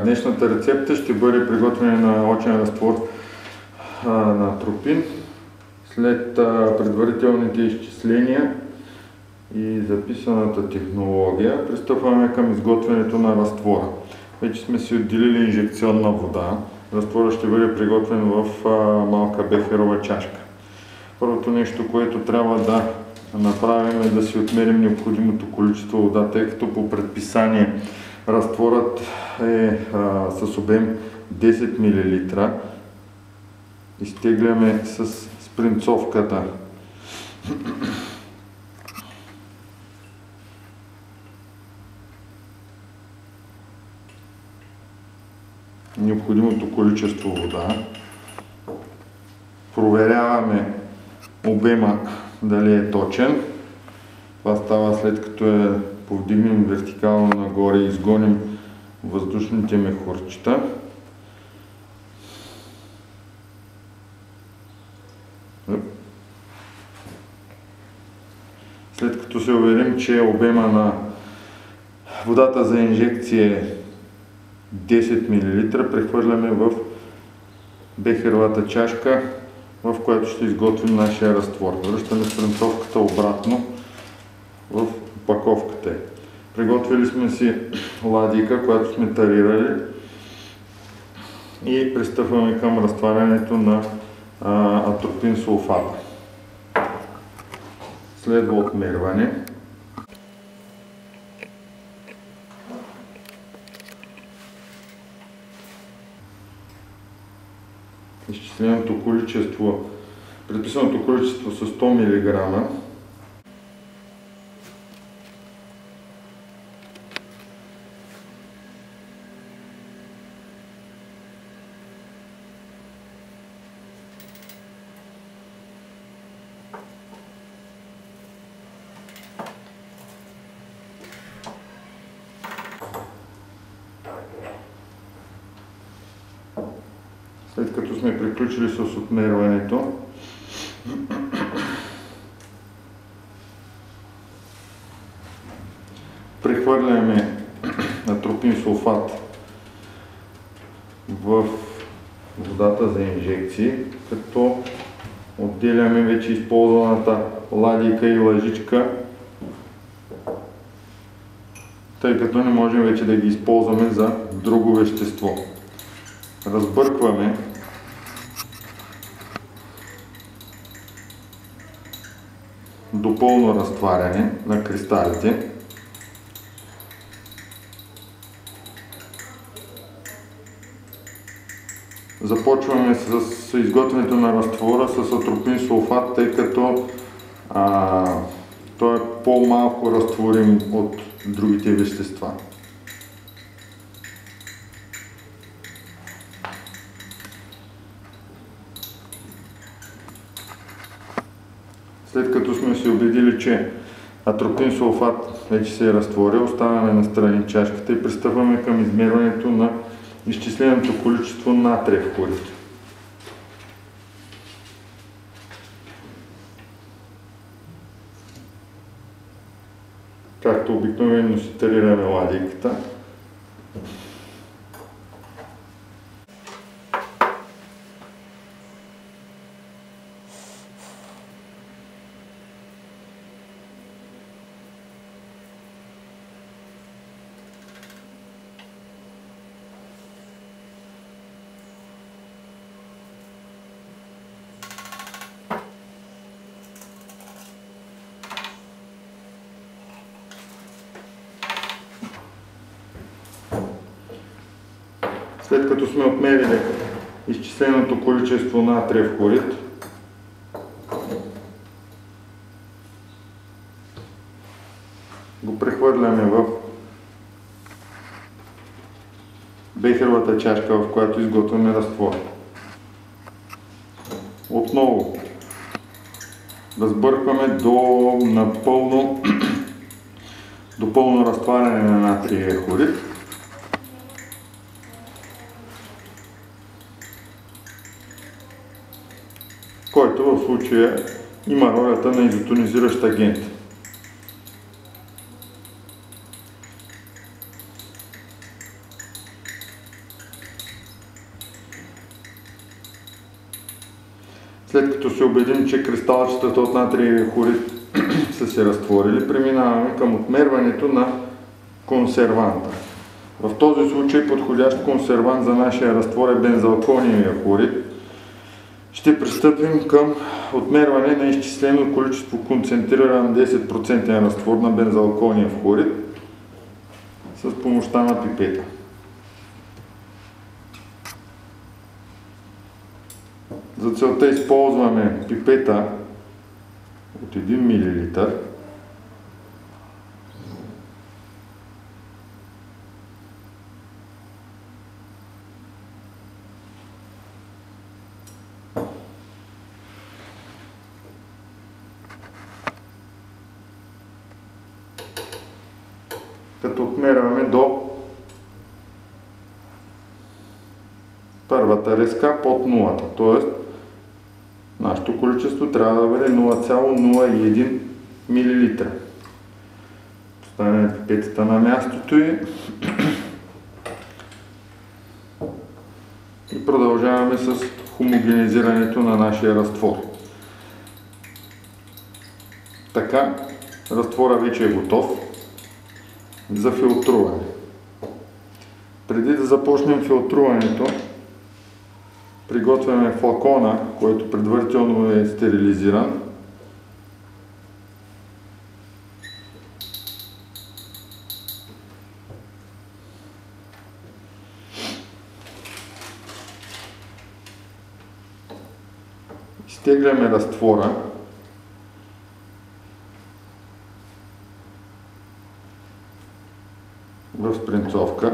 Днешната рецепта ще бъде приготвяне на очен разтвор на атропин. След предварителните изчисления и записаната технология пристъпваме към изготвянето на разтвора. Вече сме си отделили инжекционна вода. Разтворът ще бъде приготвен в малка бехерова чашка. Първото нещо, което трябва да направим, е да си отмерим необходимото количество вода, тъй като по предписание разтворът е с обем 10 мл. Изтегляме с спринцовката. Необходимото количество вода. Проверяваме обема дали е точен. Това става след като повдигнем вертикално нагоре и изгоним въздушните мехурчета. След като се уверим, че обема на водата за инжекция е 10 мл, прехвърляме в бехеровата чашка, в която ще изготвим нашия разтвор. Връщаме спринцовката обратно в опаковката. Приготвили сме си ладийка, която сме тарирали, и пристъпваме към разтварянето на атропин сулфата. Следва отмерване. Изчисленото количество, предписаното количество са 100 мг. След като сме приключили с отмерването, прехвърляме атропин сулфат в водата за инжекции, като отделяме вече използваната ладийка и лъжичка, тъй като не можем вече да ги използваме за друго вещество. Разбъркваме до пълно разтваряне на кристалите. Започваме с изготвянето на разтвора с атропин сулфат, тъй като той е по-малко разтворим от другите вещества. След като сме се убедили, че атропин сулфат вече се е разтворил, оставяме настрани чашката и пристъпваме към измерването на изчисленото количество натриев хлорид. Както обикновено си тарираме ладийката. След като сме отмерили изчисленото количество натриев хлорид, го прехвърляме в бехеровата чашка, в която изготвяме разтвор. Отново разбъркваме до пълно разтваряне на натриевия хлорид. Който в случая има ролята на изотонизиращ агент. След като се убедим, че кристалчетата от натриевия хлорид са се разтворили, преминаваме към отмерването на консерванта. В този случай подходящ консервант за нашия разтвор е бензалкониевия хлорид. Ще пристъпим към отмерване на изчислено количество концентриран 10% разтвор на бензалкониев хлорид с помощта на пипета. За целта използваме пипета от 1 мл. Като отмерваме до първата резка под нулата, т.е. нашето количество трябва да бъде 0,01 мл. Поставяме пипетата на мястото и продължаваме с хомогенизирането на нашия разтвор. Така, разтвора вече е готов за филтруване. Преди да започнем филтруването, приготвяме флакона, който предварително е стерилизиран. Изтегляме разтвора. В спринцовка.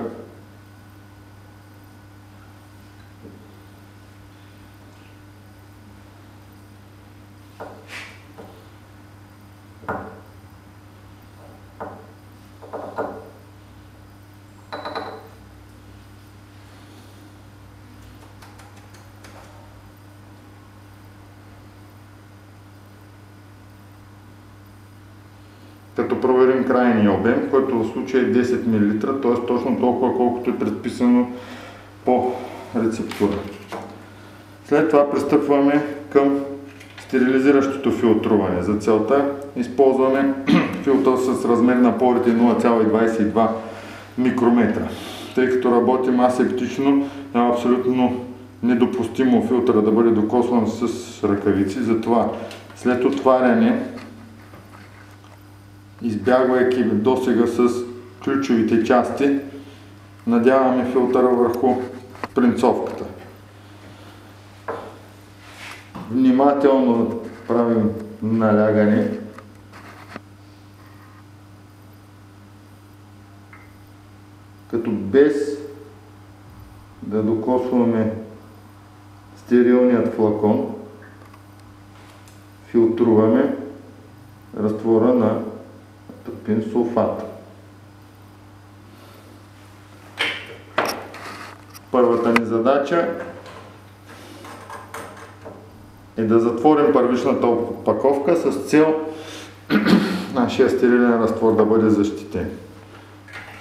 Като проверим крайния обем, който в случая е 10 мл, т.е. точно толкова, колкото е предписано по рецептура. След това пристъпваме към стерилизиращото филтруване. За целта използваме филтър с размер на порите 0,22 микрометра. Тъй като работим асептично, е абсолютно недопустимо филтъра да бъде докосван с ръкавици, затова след отваряне, избягвайки досега с ключовите части, надяваме филтъра върху принцовката. Внимателно правим налягане. Като без да докосваме стерилният флакон, филтруваме разтвора на атропин сулфат. Първата ни задача е да затворим първичната опаковка с цел нашия стерилен разтвор да бъде защитен.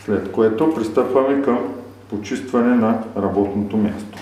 След което пристъпваме към почистване на работното място.